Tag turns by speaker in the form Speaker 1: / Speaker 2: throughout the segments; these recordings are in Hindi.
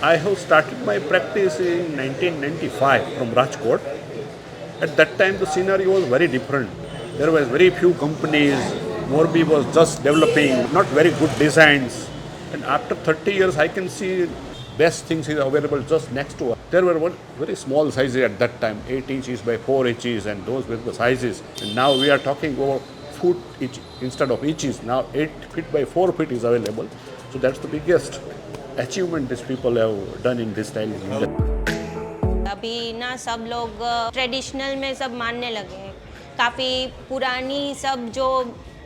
Speaker 1: I have started my practice in 1995 from Rajkot. At that time, the scenario was very different. There was very few companies. Morbi was just developing, not very good designs. And after 30 years, I can see best things is available just next to us. There were one very small sizes at that time, 8 inches by 4 inches, and those were the sizes. And now we are talking about foot each instead of inches. Now 8 feet by 4 feet is available. So that's the biggest achievement these people have done in this style in India.
Speaker 2: अभी ना सब लोग ट्रेडिशनल में सब मानने लगे हैं। काफ़ी पुरानी सब जो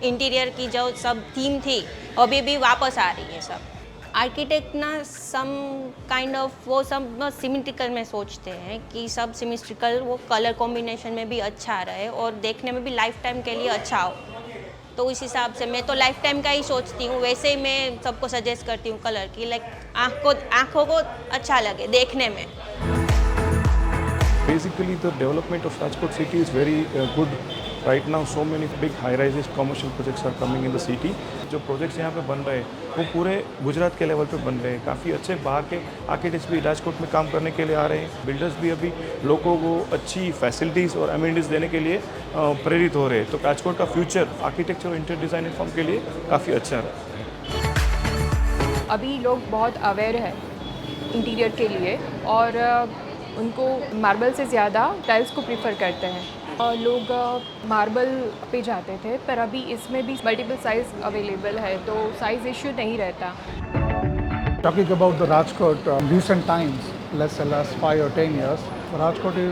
Speaker 2: इंटीरियर की जो सब थीम थी अभी भी वापस आ रही है सब। आर्किटेक्ट ना सम काइंड ऑफ वो सब सिमेट्रिकल में सोचते हैं कि सब सिमेट्रिकल वो कलर कॉम्बिनेशन में भी अच्छा रहे और देखने में भी लाइफ टाइम के लिए अच्छा हो। तो उस हिसाब से मैं तो लाइफ टाइम का ही सोचती हूँ, वैसे ही मैं सबको सजेस्ट करती हूँ कलर की, लाइक आँखों को अच्छा लगे देखने में।
Speaker 3: Basically, the development of Rajkot city is very good. Right now, so many big high-rises commercial projects are coming in the city. जो projects यहाँ पे बन रहे हैं वो पूरे गुजरात के लेवल पे बन रहे हैं। काफ़ी अच्छे बाहर के आर्किटेक्ट्स भी राजकोट में काम करने के लिए आ रहे हैं। बिल्डर्स भी अभी लोगों को अच्छी फैसिलिटीज़ और अमेनिटीज़ देने के लिए प्रेरित हो रहे हैं। तो राजकोट का फ्यूचर आर्किटेक्चर और इंटीरियर डिज़ाइन फॉर्म के लिए काफ़ी अच्छा है।
Speaker 4: अभी लोग बहुत अवेयर है इंटीरियर के लिए और उनको मार्बल से ज़्यादा टाइल्स को प्रीफर करते हैं। लोग मार्बल पे जाते थे पर अभी इसमें भी मल्टीपल साइज़ अवेलेबल है तो साइज़ इश्यू नहीं रहता।
Speaker 5: Talking about the Rajkot, recent times, let's say last 5 or 10 years, Rajkot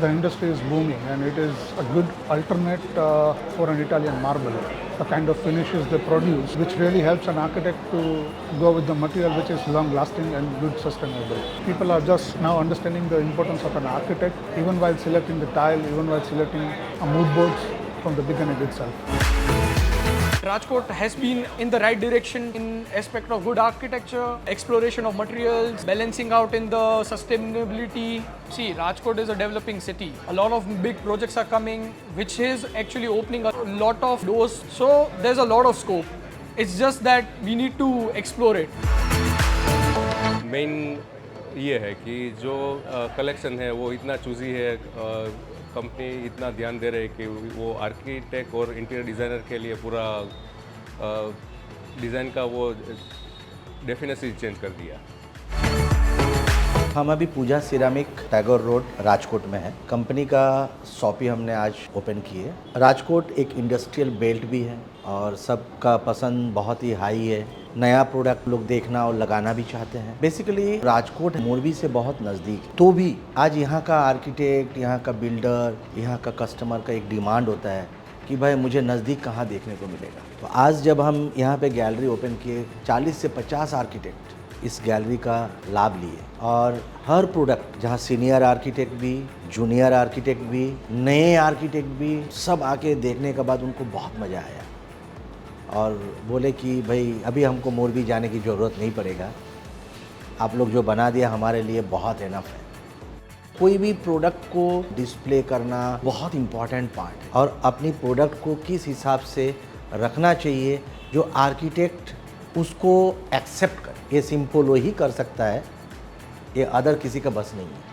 Speaker 5: the industry is booming and it is a good alternate for an Italian marble. The kind of finishes they produce, which really helps an architect to go with the material which is long lasting and good sustainable. People are just now understanding the importance of an architect, even while selecting the tile, even while selecting a mood boards from the beginning itself.
Speaker 6: Rajkot has been in the right direction in aspect of good architecture, exploration of materials, balancing out in the sustainability. See, Rajkot is a developing city. A lot of big projects are coming, which is actually opening a lot of doors. So there's a lot of scope. It's just that we need to explore it.
Speaker 7: Main ये है कि जो कलेक्शन है वो इतना चूजी है, कंपनी इतना ध्यान दे रहे हैं कि वो आर्किटेक्ट और इंटीरियर डिज़ाइनर के लिए पूरा डिज़ाइन का वो डेफिनेटली चेंज कर दिया।
Speaker 8: हम अभी पूजा सिरामिक टैगोर रोड राजकोट में है। कंपनी का शॉप ही हमने आज ओपन की है। राजकोट एक इंडस्ट्रियल बेल्ट भी है और सबका पसंद बहुत ही हाई है। नया प्रोडक्ट लोग देखना और लगाना भी चाहते हैं। बेसिकली राजकोट मोरबी से बहुत नज़दीक है, तो भी आज यहाँ का आर्किटेक्ट, यहाँ का बिल्डर, यहाँ का कस्टमर का एक डिमांड होता है कि भाई मुझे नज़दीक कहाँ देखने को मिलेगा। तो आज जब हम यहाँ पे गैलरी ओपन किए, 40 से 50 आर्किटेक्ट इस गैलरी का लाभ लिए और हर प्रोडक्ट जहाँ सीनियर आर्किटेक्ट भी, जूनियर आर्किटेक्ट भी, नए आर्किटेक्ट भी सब आके देखने के बाद उनको बहुत मज़ा आया और बोले कि भाई अभी हमको मोरबी जाने की ज़रूरत नहीं पड़ेगा, आप लोग जो बना दिया हमारे लिए बहुत इनफ है। कोई भी प्रोडक्ट को डिस्प्ले करना बहुत इम्पॉर्टेंट पार्ट है और अपनी प्रोडक्ट को किस हिसाब से रखना चाहिए जो आर्किटेक्ट उसको एक्सेप्ट करे, ये सिंपल वो ही कर सकता है, ये अदर किसी का बस नहीं है।